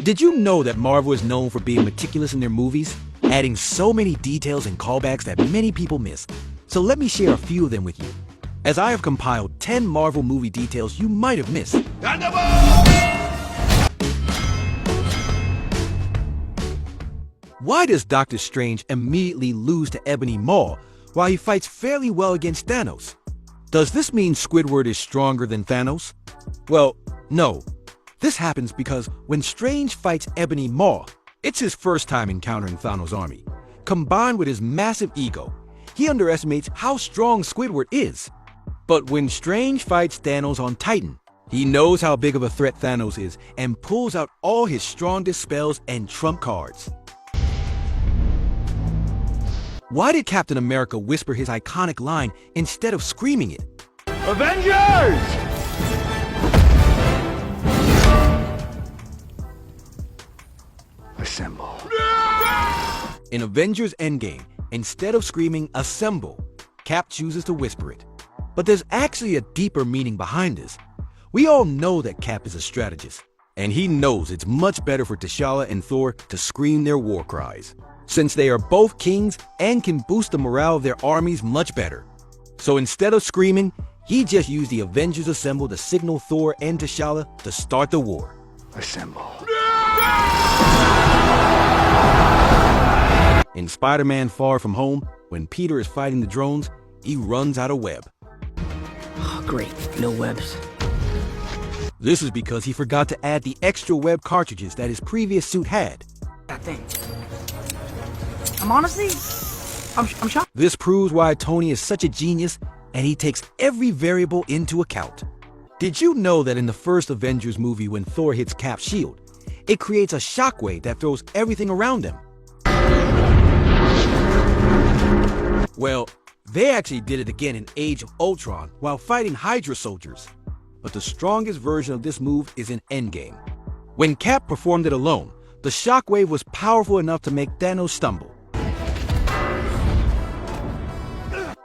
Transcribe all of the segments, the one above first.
Did you know that Marvel is known for being meticulous in their movies, adding so many details and callbacks that many people miss? So let me share a few of them with you, as I have compiled 10 Marvel movie details you might have missed. Why does Doctor Strange immediately lose to Ebony Maw while he fights fairly well against Thanos? Does this mean Squidward is stronger than Thanos? Well, no. This happens because when Strange fights Ebony Maw, it's his first time encountering Thanos' army. Combined with his massive ego, he underestimates how strong Squidward is. But when Strange fights Thanos on Titan, he knows how big of a threat Thanos is and pulls out all his strongest spells and trump cards. Why did Captain America whisper his iconic line instead of screaming it? Avengers! Assemble. In Avengers Endgame, instead of screaming "Assemble," Cap chooses to whisper it. But there's actually a deeper meaning behind this. We all know that Cap is a strategist, and he knows it's much better for T'Challa and Thor to scream their war cries, since they are both kings and can boost the morale of their armies much better. So instead of screaming, he just used the Avengers Assemble to signal Thor and T'Challa to start the war. Assemble. In Spider-Man Far From Home, when Peter is fighting the drones, he runs out of web. Oh, great, no webs. This is because he forgot to add the extra web cartridges that his previous suit had. That thing. I'm shocked. This proves why Tony is such a genius, and he takes every variable into account. Did you know that in the first Avengers movie, when Thor hits Cap's shield, it creates a shockwave that throws everything around him? Well, they actually did it again in Age of Ultron while fighting Hydra soldiers. But the strongest version of this move is in Endgame. When Cap performed it alone, the shockwave was powerful enough to make Thanos stumble.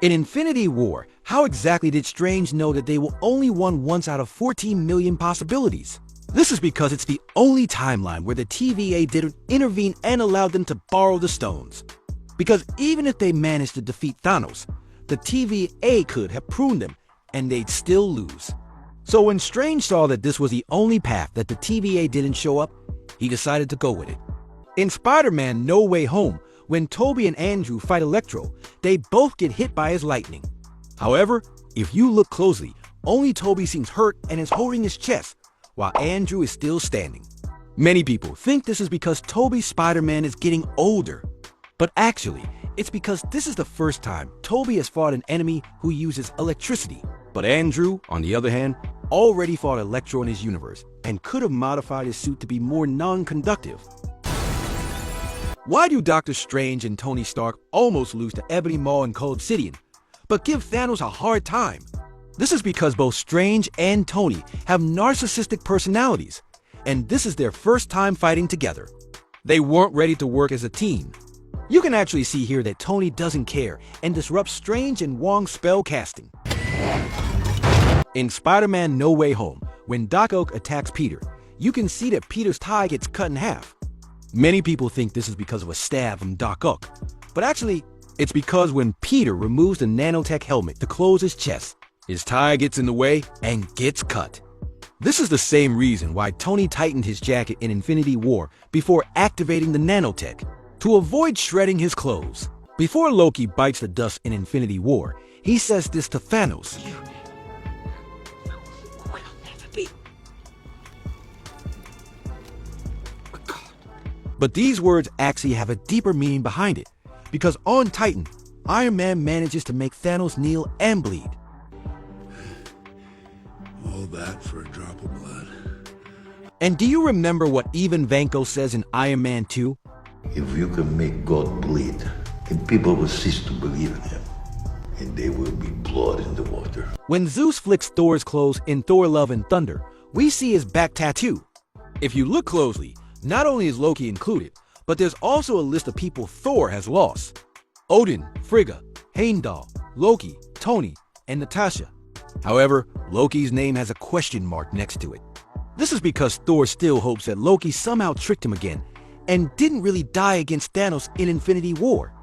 In Infinity War, how exactly did Strange know that they will only won once out of 14 million possibilities? This is because it's the only timeline where the TVA didn't intervene and allowed them to borrow the stones. Because even if they managed to defeat Thanos, the TVA could have pruned them, and they'd still lose. So when Strange saw that this was the only path that the TVA didn't show up, he decided to go with it. In Spider-Man No Way Home, when Tobey and Andrew fight Electro, they both get hit by his lightning. However, if you look closely, only Tobey seems hurt and is holding his chest, while Andrew is still standing. Many people think this is because Tobey's Spider-Man is getting older. But actually, it's because this is the first time Tobey has fought an enemy who uses electricity. But Andrew, on the other hand, already fought Electro in his universe and could have modified his suit to be more non-conductive. Why do Doctor Strange and Tony Stark almost lose to Ebony Maw and Cold Obsidian, but give Thanos a hard time? This is because both Strange and Tony have narcissistic personalities, and this is their first time fighting together. They weren't ready to work as a team. You can actually see here that Tony doesn't care and disrupts Strange and Wong's spell casting. In Spider-Man No Way Home, when Doc Ock attacks Peter, you can see that Peter's tie gets cut in half. Many people think this is because of a stab from Doc Ock, but actually, it's because when Peter removes the nanotech helmet to close his chest, his tie gets in the way and gets cut. This is the same reason why Tony tightened his jacket in Infinity War before activating the nanotech, to avoid shredding his clothes. Before Loki bites the dust in Infinity War, he says this to Thanos. But these words actually have a deeper meaning behind it, because on Titan, Iron Man manages to make Thanos kneel and bleed. All that for a drop of blood. And do you remember what Ivan Vanko says in Iron Man 2? If you can make God bleed, then people will cease to believe in him, and there will be blood in the water. When Zeus flicks Thor's clothes in Thor Love and Thunder, we see his back tattoo. If you look closely, not only is Loki included, but there's also a list of people Thor has lost. Odin, Frigga, Heimdall, Loki, Tony, and Natasha. However, Loki's name has a question mark next to it. This is because Thor still hopes that Loki somehow tricked him again and didn't really die against Thanos in Infinity War.